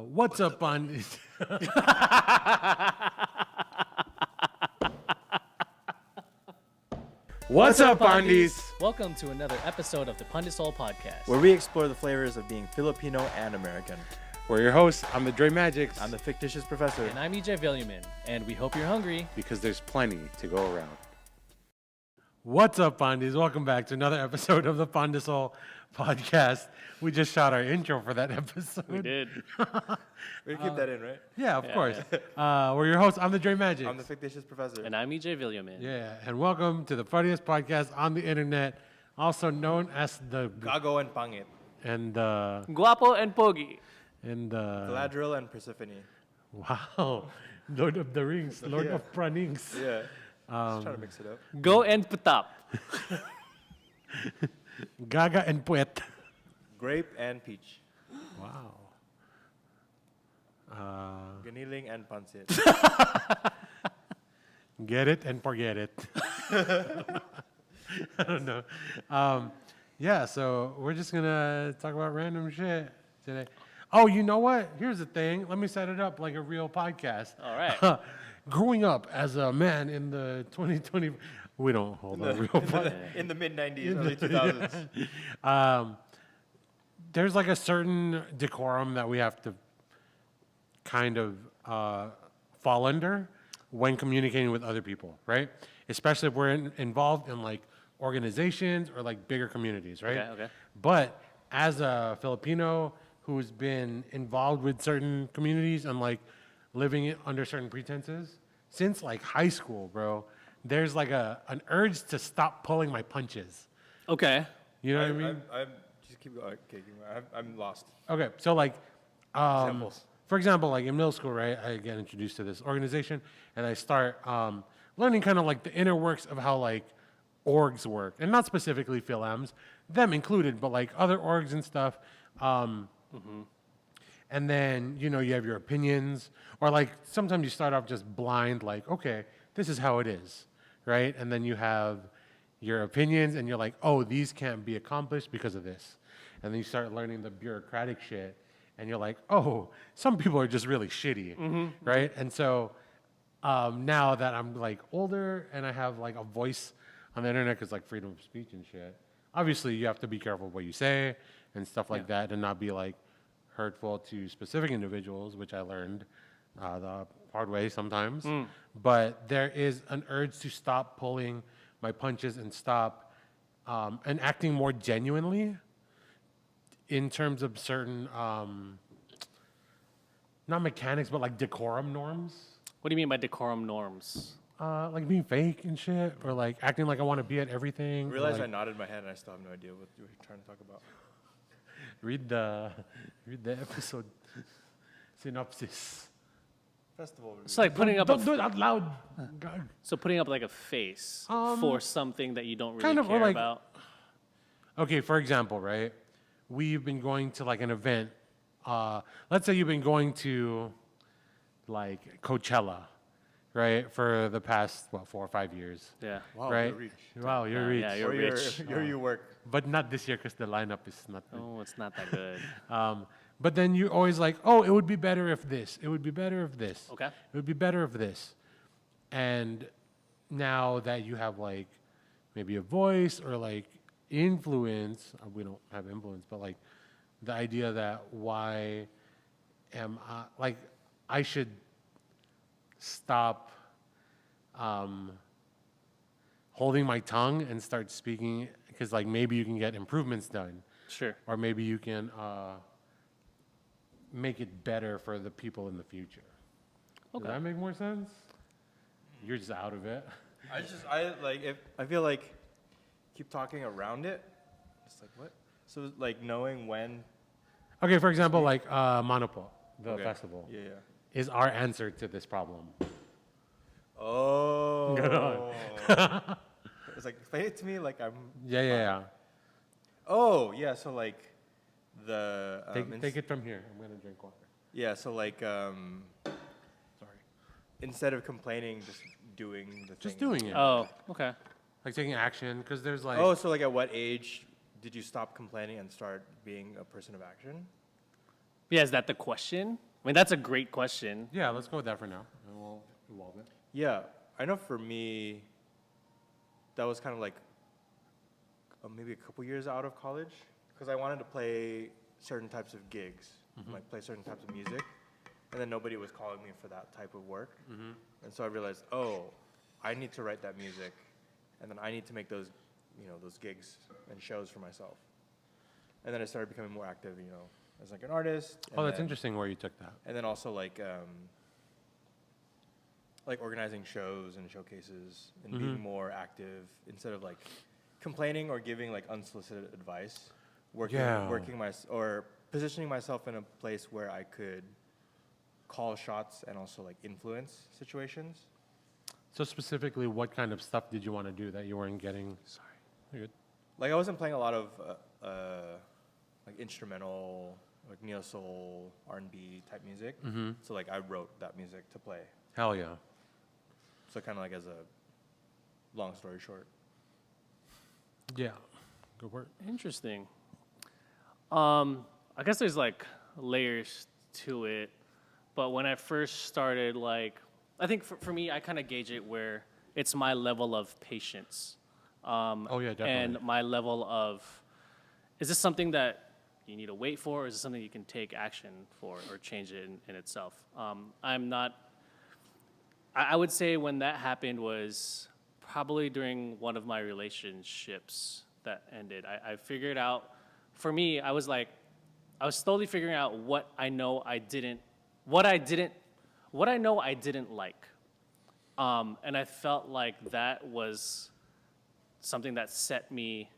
What's up, Pandeez? What's up, Pandeez? Welcome to another episode of the Pandesoul podcast. where we explore the flavors of being Filipino and American. We're your hosts. I'm the Dre Magics. I'm the fictitious professor. And I'm EJ Villiaman, and we hope you're hungry. Because there's plenty to go around. What's up, Pandeez? Welcome back to another episode of the Pandesoul podcast. We just shot our intro for that episode. We did. We keep that in, right? Yeah, of course. We're your hosts. I'm the Dre Magics. I'm the fictitious professor. And I'm EJ Villiaman. Yeah, and welcome to the funniest podcast on the internet, also known as the Gago and Pangit. and Guapo and Pogi. Galadriel and Persephone. wow, Lord of the Rings, Lord Yeah. of Pranings. Yeah. Just trying to mix it up. Go and Patap. Gaga and Puet. Grape and peach. Wow. Ganiling and pancit. Get it and forget it. I don't know. Yeah, so we're just gonna talk about random shit today. Oh, you know what? Here's the thing. Let me set it up like a real podcast. All right. Growing up as a man in the 2020, we don't hold a real podcast. In the mid-90s, early 2000s. There's like a certain decorum that we have to kind of fall under when communicating with other people, right? Especially if we're involved in like organizations or like bigger communities, right? Okay. But as a Filipino who's been involved with certain communities and like living under certain pretenses since like high school, bro, there's like an urge to stop pulling my punches. Okay. You know what I mean? I'm just keep going. Okay, I'm lost. Okay, so like, Examples. for example, like in middle school, right, I get introduced to this organization, and I start learning kind of like the inner works of how like orgs work, and not specifically PhilAms, them included, but like other orgs and stuff. And then you have your opinions, or like sometimes you start off just blind, like okay, this is how it is, right? And then you have your opinions, and you're like, oh, these can't be accomplished because of this. And then you start learning the bureaucratic shit, and you're like, oh, some people are just really shitty, right? And so now that I'm like older and I have like a voice on the internet, because like freedom of speech and shit, obviously you have to be careful what you say and stuff like that, and not be like hurtful to specific individuals, which I learned the hard way sometimes. But there is an urge to stop pulling my punches and stop and acting more genuinely in terms of certain, not mechanics, but like decorum norms. What do you mean by decorum norms? Like being fake and shit, or like acting like I want to be at everything. I realized like, I nodded my head and I still have no idea what you were trying to talk about. read the episode synopsis. Festival. It's like putting up Don't do it out loud. God. so putting up like a face for something that you don't really kind of, or care like- about. Okay, for example, right? We've been going to like an event. Let's say you've been going to like Coachella, right, for the past 4 or 5 years, Yeah. Wow, right? you're rich. Wow, you're rich. Yeah, you're Or rich. you work. But not this year because the lineup is not good. Oh, it's not that good. But then you always like, oh, it would be better if this. It would be better if this. Okay. It would be better if this. And now that you have like maybe a voice or like influence, we don't have influence, but like the idea that why am I, like I should stop holding my tongue and start speaking, because like maybe you can get improvements done. Sure. Or maybe you can make it better for the people in the future. Okay. Does that make more sense? You're just out of it. I feel like keep talking around it. It's like what? So like knowing when. Okay, for example, like Manopo, the Okay. festival, Yeah. is our answer to this problem. Oh. It's like say it to me like I'm. Yeah. Oh yeah. So like the. Take it from here. I'm gonna drink water. Yeah. So like sorry. Instead of complaining, just doing the thing. Just doing it. Oh, okay. Like taking action, because there's like. Oh, so like at what age did you stop complaining and start being a person of action? Yeah, is that the question? I mean, that's a great question. Yeah, let's go with that for now, and we'll evolve it. Yeah, I know for me, that was kind of like maybe a couple years out of college, because I wanted to play certain types of gigs, like play certain types of music, and then nobody was calling me for that type of work, and so I realized, oh, I need to write that music, and then I need to make those, those gigs and shows for myself, and then I started becoming more active, as like an artist. Oh, that's interesting where you took that. And then also like organizing shows and showcases and being more active instead of like complaining or giving like unsolicited advice. Or positioning myself in a place where I could call shots and also like influence situations. So specifically, what kind of stuff did you want to do that you weren't getting? Sorry, you're good. Like I wasn't playing a lot of like instrumental, like neo soul, R&B type music. So like I wrote that music to play. Hell yeah. So kind of like as a long story short. Yeah. Good work. Interesting. I guess there's like layers to it, but when I first started, like, I think for me, I kind of gauge it where it's my level of patience. Oh yeah, definitely. And my level of, is this something that you need to wait for, or is it something you can take action for or change it in itself? I would say when that happened was probably during one of my relationships that ended. I figured out, for me, I was slowly figuring out what I know I didn't like. And I felt like that was something that set me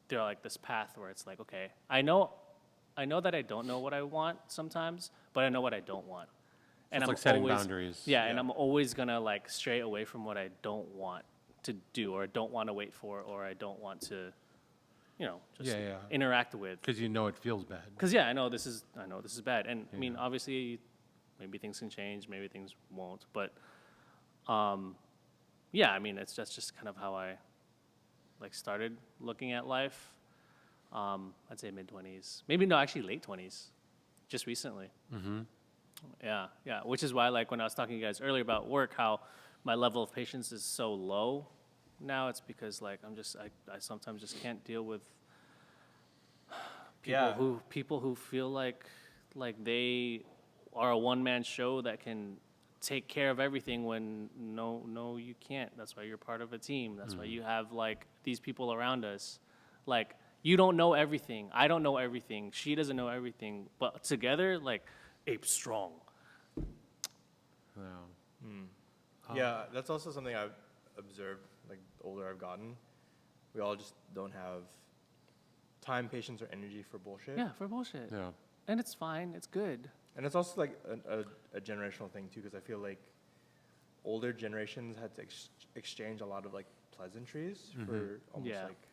through like this path where it's like, okay, I know that I don't know what I want sometimes, but I know what I don't want. And It's I'm like setting always, boundaries. Yeah, and I'm always gonna like stray away from what I don't want to do, or don't want to wait for, or I don't want to, just interact with. Because you know it feels bad. Because I know this is bad, and I mean, obviously, maybe things can change, maybe things won't, but I mean, that's just kind of how I like started looking at life. I'd say mid-20s, maybe no, actually late 20s, just recently. Yeah, which is why, like, when I was talking to you guys earlier about work, how my level of patience is so low now, it's because, like, I sometimes just can't deal with people who feel like they are a one-man show that can take care of everything when no, you can't. That's why you're part of a team. That's why you have, like, these people around us. Like, you don't know everything. I don't know everything. She doesn't know everything. But together, like, ape strong. Yeah, that's also something I've observed, like, the older I've gotten. We all just don't have time, patience, or energy for bullshit. Yeah, for bullshit. Yeah. And it's fine. It's good. And it's also, like, a generational thing, too, because I feel like older generations had to exchange a lot of, like, pleasantries for almost, like,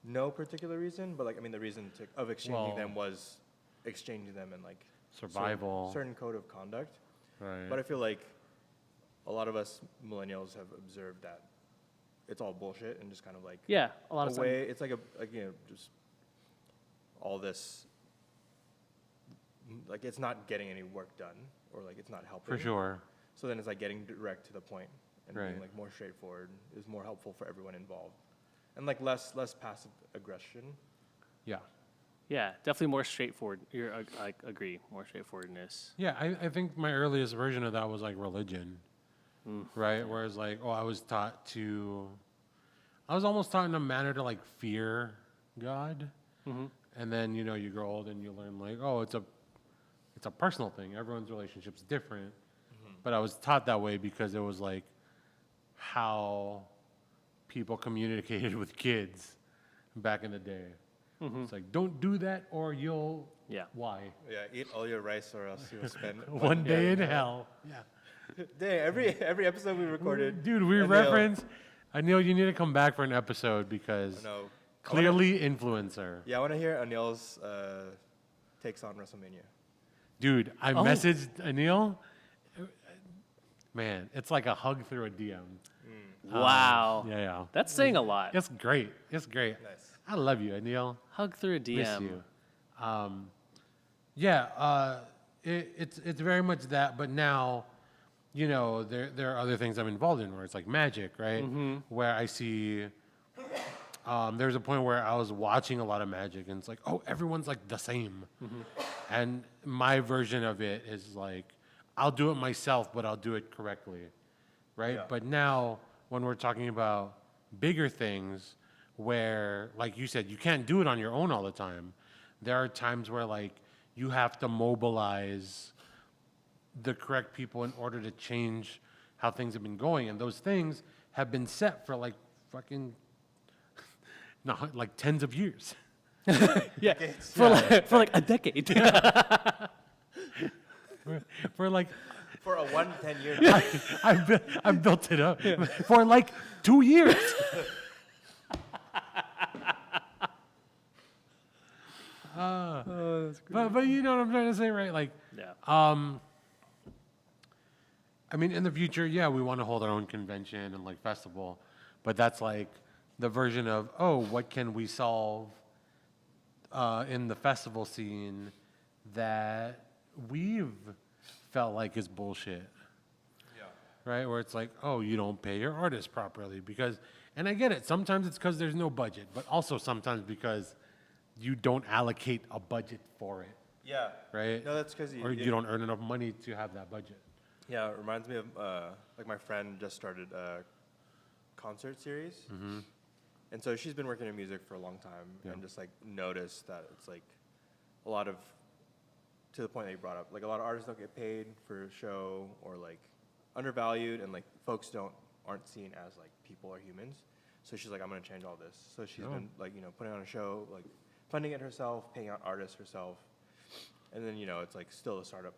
no particular reason. But, like, I mean, the reason of exchanging them was exchanging them in, like, survival. Certain code of conduct. Right. But I feel like a lot of us millennials have observed that it's all bullshit and just kind of like a lot of way. It's like just all this. Like, it's not getting any work done, or like it's not helping. For sure. So then it's like getting direct to the point and being like more straightforward is more helpful for everyone involved, and like less passive aggression. Yeah. Yeah, definitely more straightforward. I agree, more straightforwardness. Yeah, I think my earliest version of that was like religion, right? Whereas like, I was almost taught in a manner to like fear God, and then you grow old and you learn like, it's a personal thing. Everyone's relationship's different, but I was taught that way because it was like how people communicated with kids back in the day. It's like, don't do that or you'll... Yeah. Why? Yeah, eat all your rice or else you'll spend one day in hell. Yeah. Dang, every episode we recorded. Dude, we reference... Anil, you need to come back for an episode because clearly influencer. Yeah, I want to hear Anil's takes on WrestleMania. Dude, I messaged Anil. Man, it's like a hug through a DM. Wow. Yeah. That's saying a lot. It's great. It's great. Nice. I love you, Anil. Hug through a DM. Miss you. it's very much that, but now, you know, there are other things I'm involved in where it's like magic, right? Where I see, there's a point where I was watching a lot of magic, and it's like, oh, everyone's like the same, and my version of it is like, I'll do it myself, but I'll do it correctly, right? Yeah. But now, when we're talking about bigger things, where, like you said, you can't do it on your own all the time. There are times where like you have to mobilize the correct people in order to change how things have been going, and those things have been set for like fucking not like tens of years. Yeah, for like a decade. For like For a 10-year. I've built it up for like 2 years. But you know what I'm trying to say, right? Like, Yeah. I mean, in the future, yeah, we want to hold our own convention and like festival, but that's like the version of, oh, what can we solve in the festival scene that we've felt like is bullshit, Yeah. right? Where it's like, oh, you don't pay your artists properly because, and I get it. Sometimes it's because there's no budget, but also sometimes because you don't allocate a budget for it, Yeah. right? No, that's because Or you don't earn enough money to have that budget. Yeah, it reminds me of like my friend just started a concert series, and so she's been working in music for a long time, and just like noticed that it's like a lot of, to the point that you brought up, like a lot of artists don't get paid for a show, or like undervalued, and like folks aren't seen as like people or humans. So she's like, I'm gonna change all this. So she's been like, putting on a show, like funding it herself, paying out artists herself, and then it's like still a startup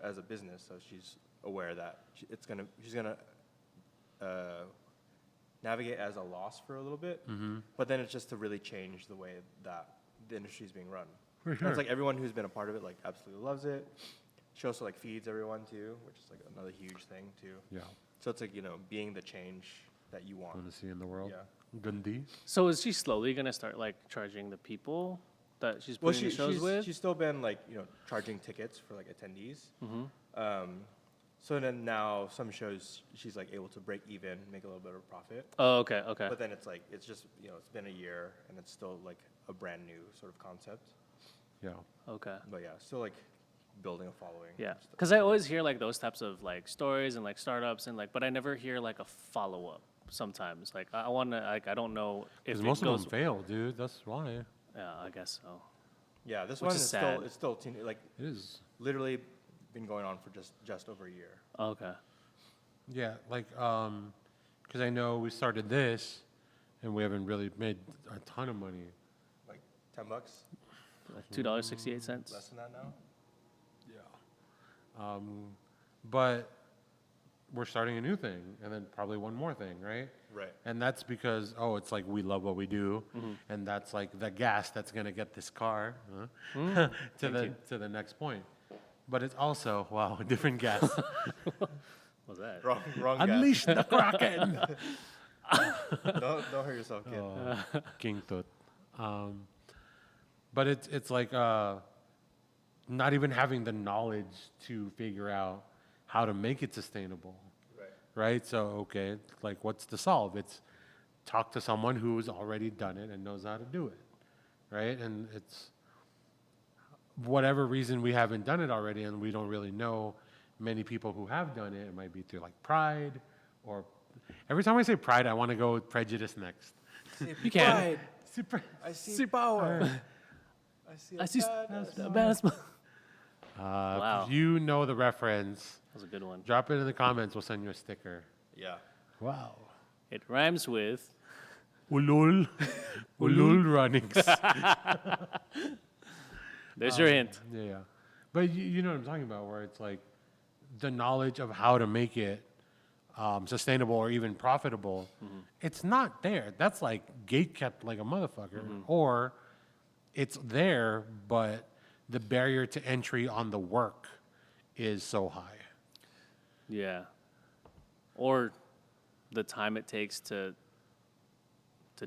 as a business. So she's aware that she's gonna navigate as a loss for a little bit, but then it's just to really change the way that the industry is being run. For And it's like everyone who's been a part of it like absolutely loves it. She also like feeds everyone too, which is like another huge thing too. Yeah. So it's like being the change that you want. Want to see in the world. Yeah. Gundi. So is she slowly gonna start like charging the people that she's putting the shows with? She's still been like charging tickets for like attendees. So then now some shows she's like able to break even, make a little bit of profit. Oh, okay, okay. But then it's like it's just it's been a year and it's still like a brand new sort of concept. Yeah. Okay. But yeah, still like building a following. Yeah, and stuff. because I always hear like those types of like stories and like startups and like, but I never hear like a follow up. Sometimes, like I want to, like I don't know if Because it most goes. of them fail, dude. That's why. Yeah, I guess so. Yeah, this Which one is is sad. still like It is. literally been going on for just over a year. Okay. Yeah, like, because I know we started this, and we haven't really made a ton of money. Like $10, Like $2.68. less than that now. Yeah. But we're starting a new thing, and then probably one more thing, right? Right. And that's because, it's like we love what we do, and that's like the gas that's gonna get this car to the next point. But it's also, wow, different gas. What's that? Wrong guy. Unleash the Kraken. Don't hurt yourself, kid. King Tut. But it's like not even having the knowledge to figure out how to make it sustainable. Right? So, okay, like what's the solve? It's talk to someone who's already done it and knows how to do it. Right? And it's whatever reason we haven't done it already and we don't really know many people who have done it. It might be through like pride or every time I say pride, I want to go with prejudice next. You can. I see power. I see bad- bad smell. Wow. If you know the reference, That was a good one. drop it in the comments. We'll send you a sticker. Yeah. Wow. It rhymes with. Ulul. Ulul runnings. There's your hint. Yeah. But you know what I'm talking about, where it's like the knowledge of how to make it sustainable or even profitable, it's not there. That's like gate kept like a motherfucker. Or it's there, but the barrier to entry on the work is so high. Yeah. Or the time it takes to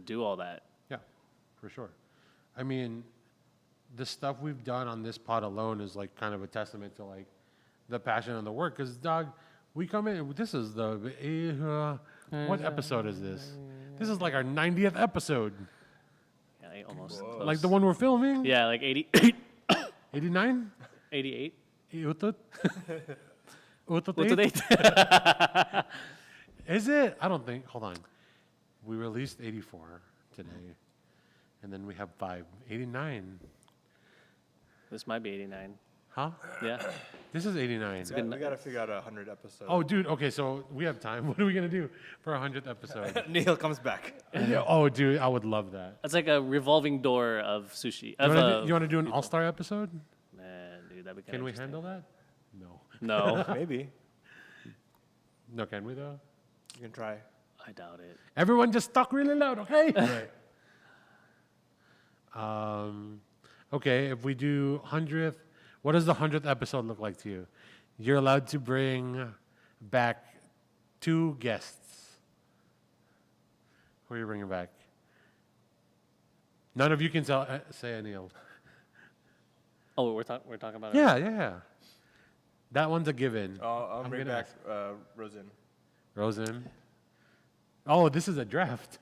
do all that. Yeah, for sure. I mean, the stuff we've done on this pod alone is like kind of a testament to like the passion of the work. Because dog, we come in. This is the what episode is this? This is like our 90th episode. Yeah, like almost Whoa. close. Like the one we're filming. Yeah, like 88. 89. 88. Utut. Utut What's the eight? date? Is it? I don't think. Hold on. We released 84 today, and then we have 5. 89. This might be 89. Huh? Yeah. This is 89. We gotta figure out 100 episodes. Oh, dude. Okay, so we have time. What are we gonna do for our 100th episode? Neil comes back. Yeah, oh, dude, I would love that. It's like a revolving door of sushi. You want to do an all-star episode? Man, dude, that'd be kind Can of we handle that? No. No, Maybe No, can we though? you can try. I doubt it. Everyone, just talk really loud, okay? Okay, if we do 100th, what does the 100th episode look like to you? You're allowed to bring back 2 guests. Who are you bringing back? None of you can say Anil. Oh, we're talking about it. Yeah. That one's a given. I'll I'm bring gonna back ask. Rosen. Oh, this is a draft.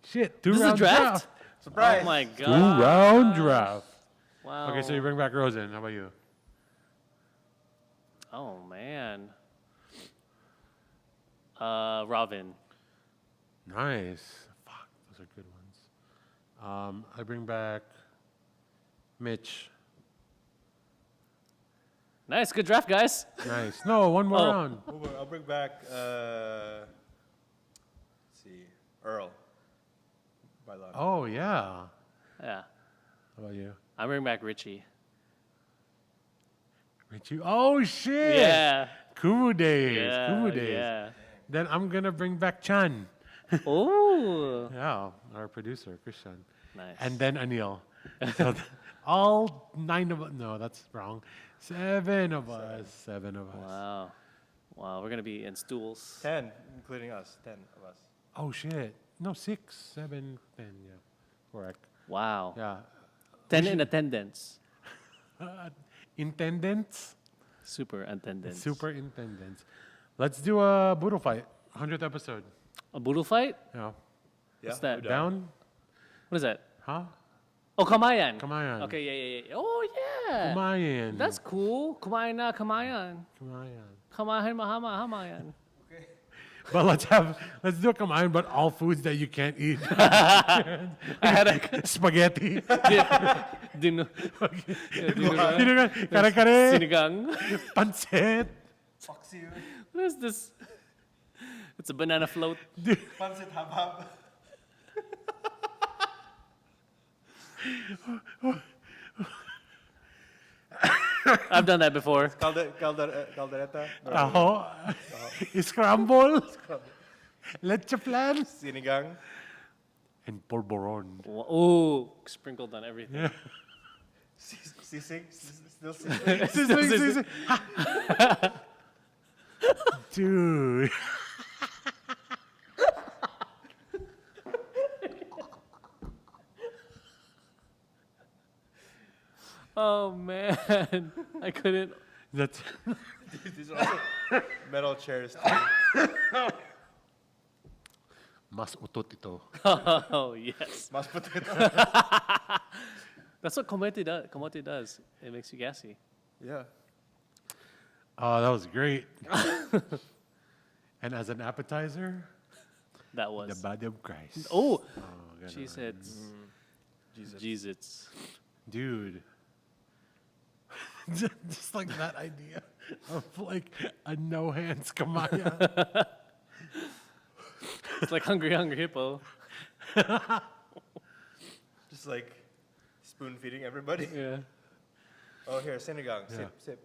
Shit, This is a two-round draft? Surprise! Oh my god. 2-round draft. Wow. Okay, so you bring back Rosen. How about you? Oh man. Robin. Nice. Fuck, those are good ones. I bring back Mitch. Nice, good draft, guys. Nice. No, one more Oh. round. I'll bring back. Let's see, Earl. Bailon. Oh, yeah. Yeah. How about you? I bring back Richie. Richie. Oh, shit. Yeah. Kumu days. Yeah. Kumu days. Yeah. Then I'm going to bring back Chan. Ooh. Yeah, our producer, Christian. Nice. And then Anil. So all 9 of us. No, that's wrong. 7 of us. 7 of us. Wow. Wow, we're gonna be in stools. 10, including us. 10 of us. Oh, shit. No, 6, 7, 10. Yeah. Correct. Wow. Yeah. 10 in attendance. Intendants. Super attendance. Superintendents. Let's do a Boodle fight. 100th episode. A boodle fight? Yeah. What's that? we're Down? What is that? Huh? Oh, Kamayan. Kamayan. Okay, yeah. Oh, yeah. Kamayan. That's cool. Kumain na, Kamayan. Kamayan. Kamahan mahama, hamayan. But let's do a Kamayan, but all foods that you can't eat. I had a Spaghetti. dino. Sinigang. Kare-kare. Sinigang. Pancit. Foxy. What is this? It's a banana float. Pansit habab. I've done that before. Caldereta. Taho. Scramble. Leche flan. Sinigang. And polvoron. Oh, sprinkled on everything. Sisig. Still sisig. Sizzling. Dude. Oh man, I couldn't. That's These are also metal chairs. Too. mas utot ito. Oh yes, Mashed potato. that's what kamote does. It makes you gassy. Yeah. Oh, that was great. And as an appetizer, That the was. body of Christ. Oh, God, she said, Jesus. Jesus. dude. Just like that idea of like a no hands kamaya. It's like hungry hippo. Just like spoon feeding everybody. Yeah. Oh, here, sinigang. Yeah. Sip.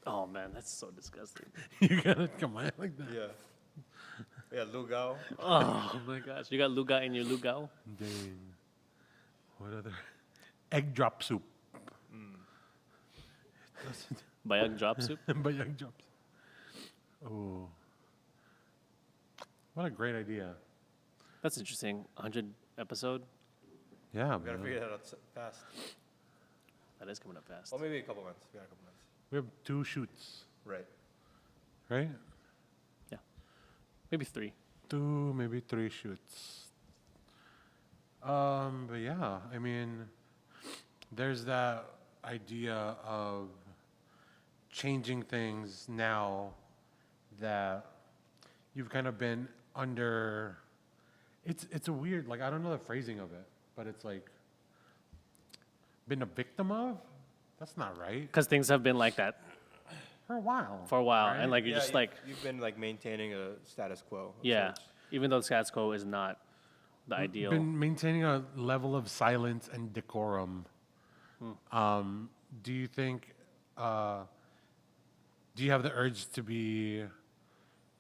Oh man, that's so disgusting. You gotta kamaya like that. Yeah. Yeah, lugao. Oh my gosh, you got luga in your lugao. Dang. What other? Egg drop soup. Bayag drop soup. Bayag drops. Oh. What a great idea. That's interesting. 100 episode. Yeah, We gotta man. figure that out fast. That is coming up fast. Well, maybe a couple months. Yeah, a couple months. We have 2 shoots, Right. right? Yeah, maybe 3. 2, maybe 3 shoots. But yeah, I mean, there's that idea of changing things now that you've kind of been under. It's a weird, like, I don't know the phrasing of it, but it's like been a victim of. That's not right. Because things have been like that For a while. for a while, right? and like you're just like, you've been like maintaining a status quo. of yeah, sorts. even though the status quo is not the ideal. Been maintaining a level of silence and decorum. Do you think? Do you have the urge to be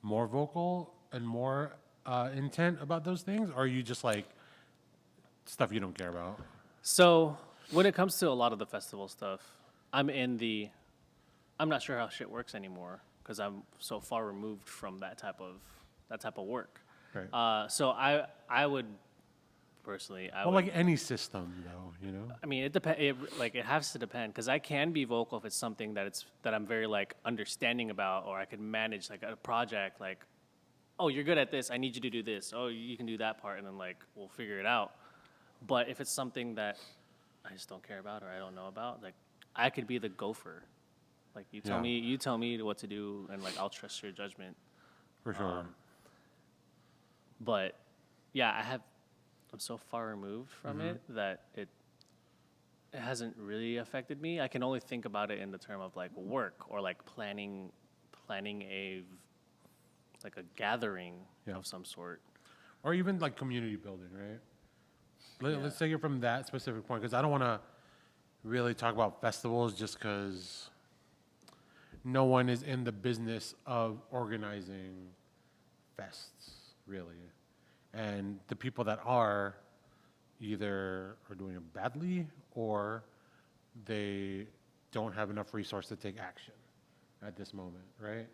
more vocal and more intent about those things, or are you just like stuff you don't care about? So when it comes to a lot of the festival stuff, I'm not sure how shit works anymore because I'm so far removed from that type of work. Right. So I would personally, Well, like any system, though, you know. I mean, it depends. It has to depend because I can be vocal if it's something that I'm very like understanding about, or I could manage like a project. Like, oh, you're good at this. I need you to do this. Oh, you can do that part, and then like we'll figure it out. But if it's something that I just don't care about or I don't know about, like I could be the gopher. Like you tell me what to do, and like I'll trust your judgment. For sure. But yeah, I'm so far removed from it that it hasn't really affected me. I can only think about it in the term of like work or like planning a gathering of some sort. Or even like community building, right? Let's take it from that specific point, because I don't want to really talk about festivals just because no one is in the business of organizing fests, really. And the people that are either are doing it badly or they don't have enough resource to take action at this moment, right?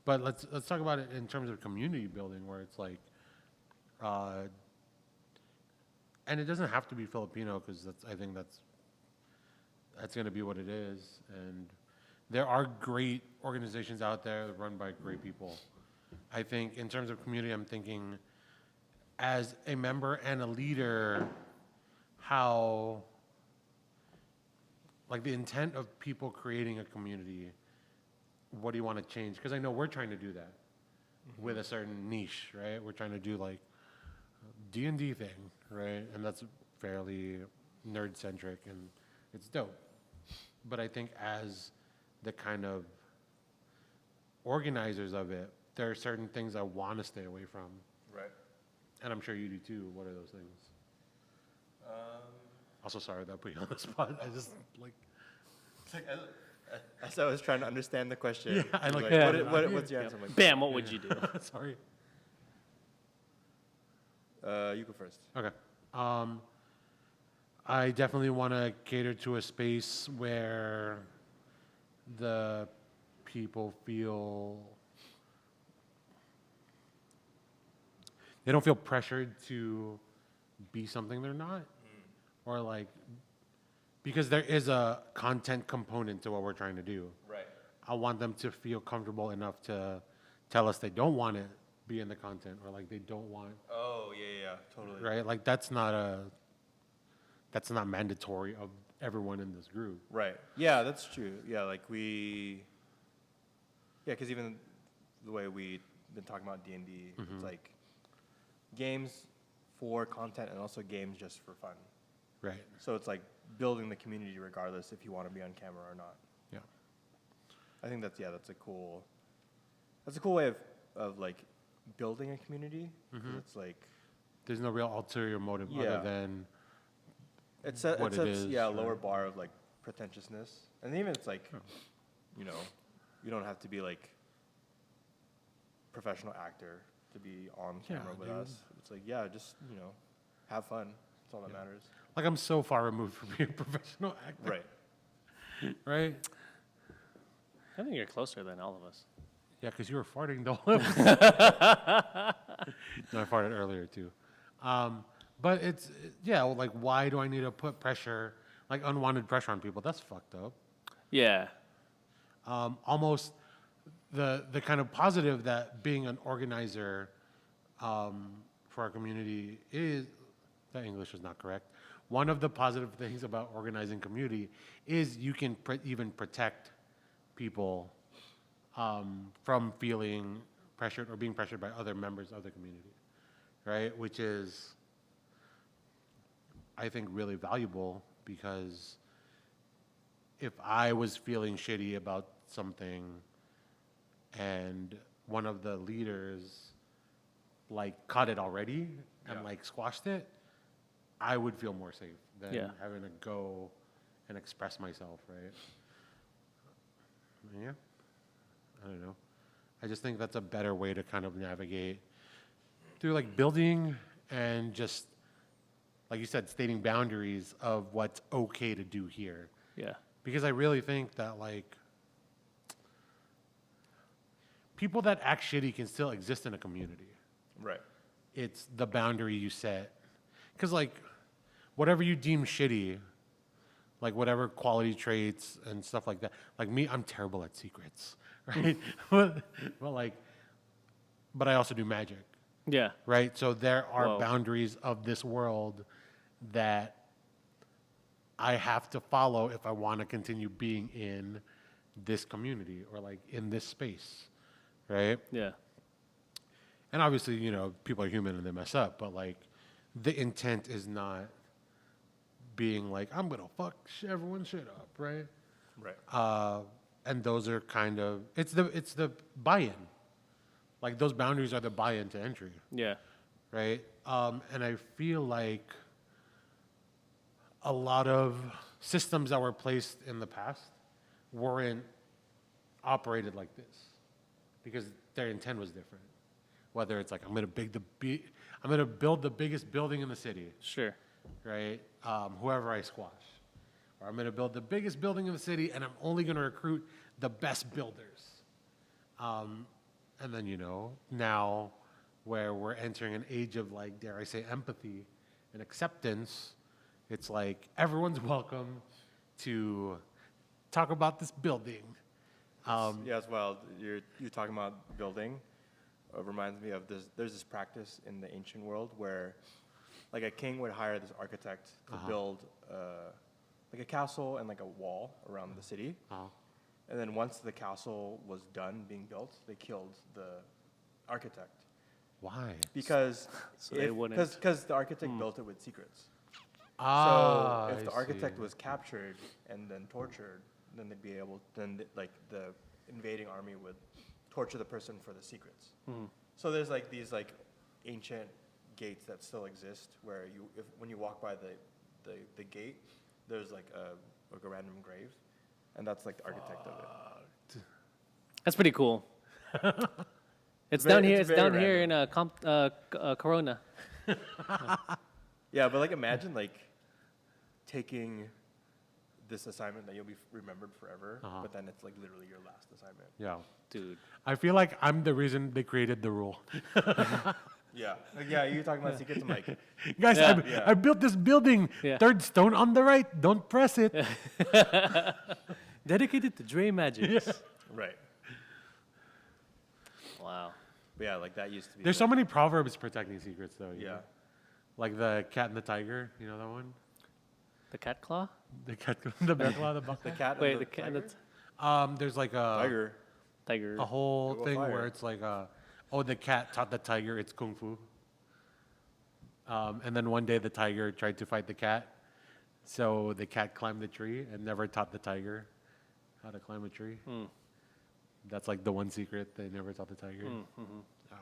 But let's talk about it in terms of community building, where it's like, and it doesn't have to be Filipino, because I think that's going to be what it is. And there are great organizations out there run by great people. I think in terms of community, I'm thinking as a member and a leader, how, like the intent of people creating a community, what do you want to change? Because I know we're trying to do that with a certain niche, right? We're trying to do like D&D thing, right? And that's fairly nerd-centric, and it's dope. But I think as the kind of organizers of it, there are certain things I want to stay away from. Right. And I'm sure you do too. What are those things? Also, sorry that I put you on the spot. I just like. It's like, as I was trying to understand the question. Yeah, I like. What's your answer? I'm like, Bam, what would you do? Sorry. you go first. Okay. I definitely want to cater to a space where the people feel they don't feel pressured to be something they're not, or like, because there is a content component to what we're trying to do. Right. I want them to feel comfortable enough to tell us they don't want to be in the content, or like they don't want. Oh yeah, totally. Right? Like that's not mandatory of everyone in this group. Right. Yeah, that's true. Yeah, like because even the way we've been talking about D&D, it's like games for content and also games just for fun. Right. So it's like building the community regardless if you want to be on camera or not. Yeah. I think that's a cool way of like building a community. 'Cause it's like There's no real ulterior motive other than it sets is, a lower bar of like pretentiousness, and even it's like you don't have to be like professional actor to be on camera with us. It's like just have fun. That's all that matters. like I'm so far removed from being a professional actor. Right. Right? I think you're closer than all of us. Yeah, because you were farting the whole No, I farted earlier too. But it's like, why do I need to put pressure? like unwanted pressure on people. That's fucked up. Yeah. Almost the kind of positive that being an organizer for our community is, that English is not correct. One of the positive things about organizing community is you can even protect people from feeling pressured or being pressured by other members of the community, right? Which is, I think, really valuable, because if I was feeling shitty about something and one of the leaders like caught it already and like squashed it, I would feel more safe than having to go and express myself, right? Yeah. I don't know. I just think that's a better way to kind of navigate through like building and just, like you said, stating boundaries of what's okay to do here. Yeah. Because I really think that like people that act shitty can still exist in a community. Right. It's the boundary you set. Because like whatever you deem shitty, like whatever quality traits and stuff like that, like me, I'm terrible at secrets, right? but I also do magic, Yeah. right? So there are Whoa. boundaries of this world that I have to follow if I want to continue being in this community or like in this space, right? Yeah. And obviously, you know, people are human and they mess up, but like the intent is not being like, I'm gonna fuck everyone's shit up, right? Right. And those are kind of, it's the buy-in. Like those boundaries are the buy-in to entry, Yeah. right? And I feel like a lot of systems that were placed in the past weren't operated like this because their intent was different. Whether it's like I'm gonna build the biggest building in the city, Sure. right? Whoever I squash, or I'm gonna build the biggest building in the city, and I'm only gonna recruit the best builders. And then now where we're entering an age of like, dare I say, empathy and acceptance, it's like everyone's welcome to talk about this building. Yeah, as well. You're talking about building. Reminds me of this. There's this practice in the ancient world where, like, a king would hire this architect to build like a castle and like a wall around the city. And then once the castle was done being built, they killed the architect Why? because So they wouldn't- because the architect built it with secrets. Ah, So if the I architect see. was captured and then tortured, then they'd be able, like the invading army would torture the person for the secrets. So there's like these like ancient gates that still exist where when you walk by the gate, there's like a random grave, and that's like the architect of it. That's pretty cool. It's very- down here. it's It's very down here in Corona. Yeah, but like imagine like taking this assignment that you'll be remembered forever, but then it's like literally your last assignment. Yeah. Dude. I feel like I'm the reason they created the rule. Yeah, like, yeah. You're talking about secrets. I'm like, Guys, Yeah. I built this building. Yeah. Third stone on the right. Don't press it. Dedicated to Dre Magic. right. Wow. But yeah, like that used to be. There's so many proverbs protecting secrets, though. you Yeah. know? Like the cat and the tiger. You know that one? The cat claw? The cat, the bear claw, the buck. The cat. Wait, and the cat and tiger? the There's like a Tiger. tiger. whole Go thing fire. where it's like, the cat taught the tiger it's kung fu. And then one day the tiger tried to fight the cat, so the cat climbed the tree and never taught the tiger how to climb a tree. That's like the one secret they never taught the tiger. Oh.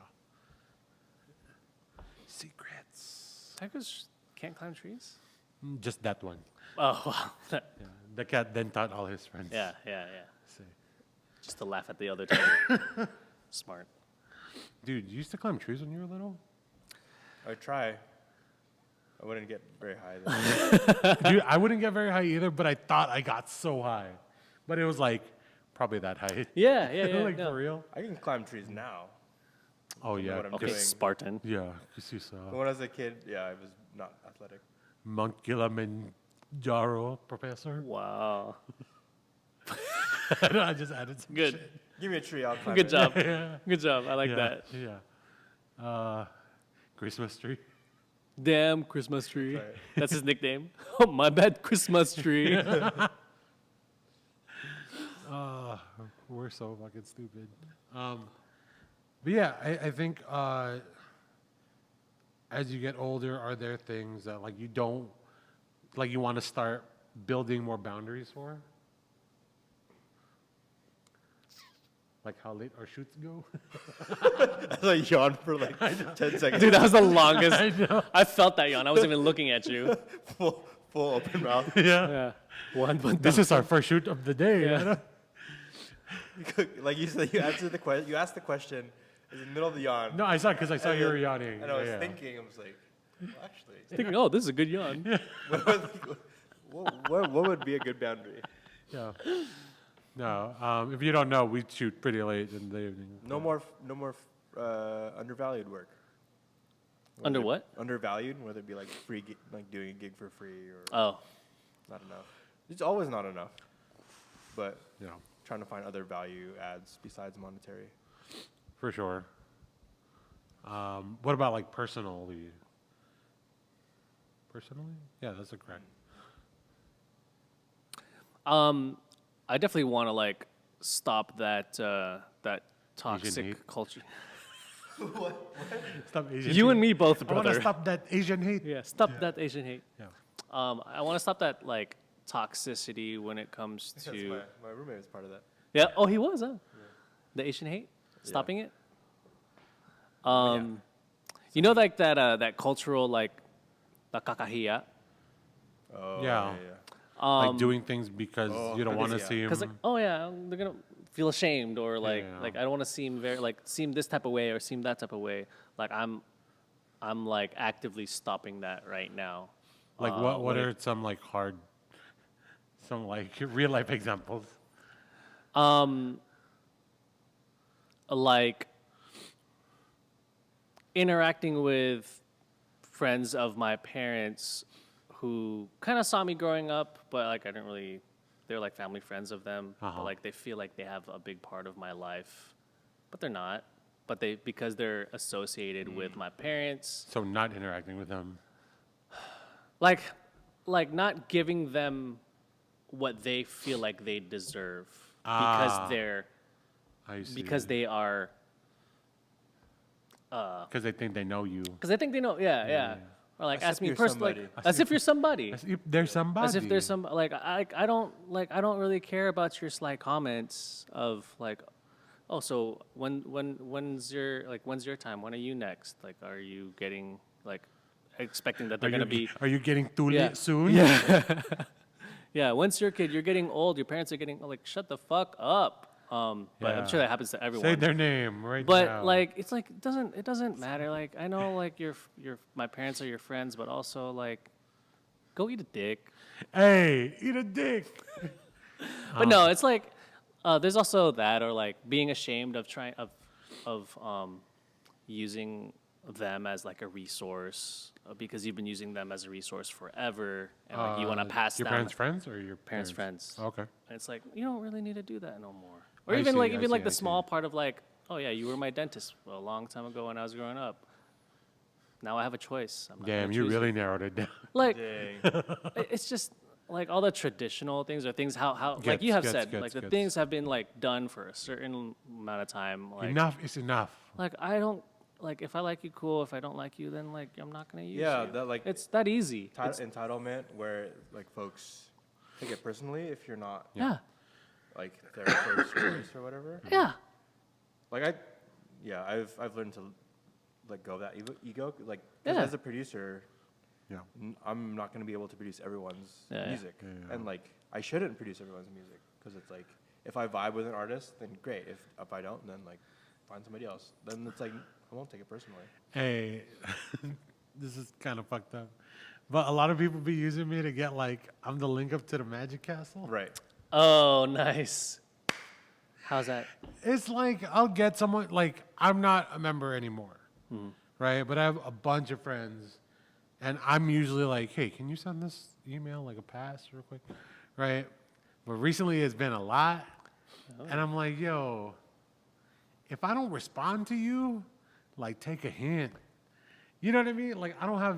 Secrets. Tigers can't climb trees? Just that one. Oh, wow. Yeah. The cat then taught all his friends. yeah. So- Just to laugh at the other tiger. Smart. Dude, you used to climb trees when you were little? I try. I wouldn't get very high. Though. Dude, I wouldn't get very high either, but I thought I got so high. But it was like probably that high. Yeah. Like no. for real? I can climb trees now. Oh yeah. what I'm Okay, doing. Spartan. Yeah, because you saw But when I was a kid, yeah, I was not athletic. Mount Kilimanjaro. Jaro professor. Wow. I just added some Good. shit. Give me a tree, I'll climb Good it. job. Yeah. Good job. I like Yeah, that. Yeah. Christmas tree. Damn Christmas tree. Right. That's his nickname. Oh, my bad Christmas tree. We're so fucking stupid. But yeah, I think as you get older, are there things that like you don't like you want to start building more boundaries for? Like how late our shoots go? I yawned for like 10 seconds. Dude, that was the longest. I know. I felt that yawn. I wasn't even looking at you. full open mouth. Yeah. Yeah. This is our first shoot of the day. Yeah. You know? Like you said, you answered the question. You asked the question in the middle of the yawn. No, I saw because I saw And you were then- yawning. And I was Yeah. thinking, I was like, well, actually, Thinking, oh, this is a good yawn. what would be a good boundary? Yeah. No, if you don't know, we shoot pretty late in the evening. No more undervalued work. Under Whether- what? Undervalued, whether it be like free, like doing a gig for free or Oh. not enough. It's always not enough. But Yeah, trying to find other value adds besides monetary. for sure. What about like personally? Personally? Yeah, that's a correct. I definitely want to like stop that that toxic hate? culture. Stop Asian You hate. and me both, I want to brother. stop that Asian hate. Yeah, stop that Asian hate. Yeah. I want to stop that like toxicity when it comes Yes, to my roommate was part of that. yeah. Oh, he was, huh? The Asian hate, stopping it. You know, like that cultural like nakakahiya. Oh, Yeah. Like doing things because you don't want to yeah. see them. Because like, oh yeah, they're gonna feel ashamed or like Yeah. like I don't want to seem very like seem this type of way or seem that type of way. Like I'm like actively stopping that right now. Like what when are some like hard, some like real life examples? Like interacting with friends of my parents who kind of saw me growing up, but like I didn't really. They're like family friends of them, Uh-huh. but like they feel like they have a big part of my life, but they're not. But they because they're associated with my parents, So not interacting with them. like not giving them what they feel like they deserve Ah. I see. because they are Because they think they know you. because I think they know yeah. Or like As ask if me you're personally, somebody. as if you're somebody. As if there's somebody. As if there's some like I don't really care about your sly comments of like, oh, so when's your time? When are you next? Like, are you getting like expecting that they're Are gonna you, be Are you getting too Yeah. late soon? yeah? Once you're a kid, you're getting old. Your parents are getting like shut the fuck up. But I'm Yeah. sure that happens to everyone. Say their name right But now. like it's like it doesn't matter. Like I know like your my parents are your friends, but also like go eat a dick. Hey, eat a dick. But no, it's like there's also that or like being ashamed of trying of using them as like a resource because you've been using them as a resource forever and like you want to pass your down parents' friends or your parents' friends. Okay. And it's like you don't really need to do that no more. Or I even see, like I even see, like I the see. small part of like, oh yeah, you were my dentist a long time ago when I was growing up. Now I have a choice. I'm not gonna Damn, you choose really narrowed it down. like Dang. it's just like all the traditional things or things how like you have said like the things have been like done for a certain amount of time. Like Enough is enough. like I don't like if I like you, cool. If I don't like you, then like I'm not gonna use Yeah, you. that like It's that easy. It's- entitlement where like folks take it personally if you're not yeah, like their first choice or whatever. yeah, Like I've learned to let go of that ego. Like 'cause Yeah. as a producer, Yeah. I'm not going to be able to produce everyone's Yeah, yeah. music, Yeah. and like I shouldn't produce everyone's music because it's like if I vibe with an artist, then great. If I don't, then like find somebody else. Then it's like I won't take it personally. Hey, this is kind of fucked up. But a lot of people be using me to get like, I'm the link up to the Magic Castle. Right. Oh, nice. How's that? It's like, I'll get someone, like, I'm not a member anymore, Hmm. right? But I have a bunch of friends. And I'm usually like, hey, can you send this email like a pass real quick? Right? But recently it's been a lot. And I'm like, yo, if I don't respond to you, like take a hint. You know what I mean? Like I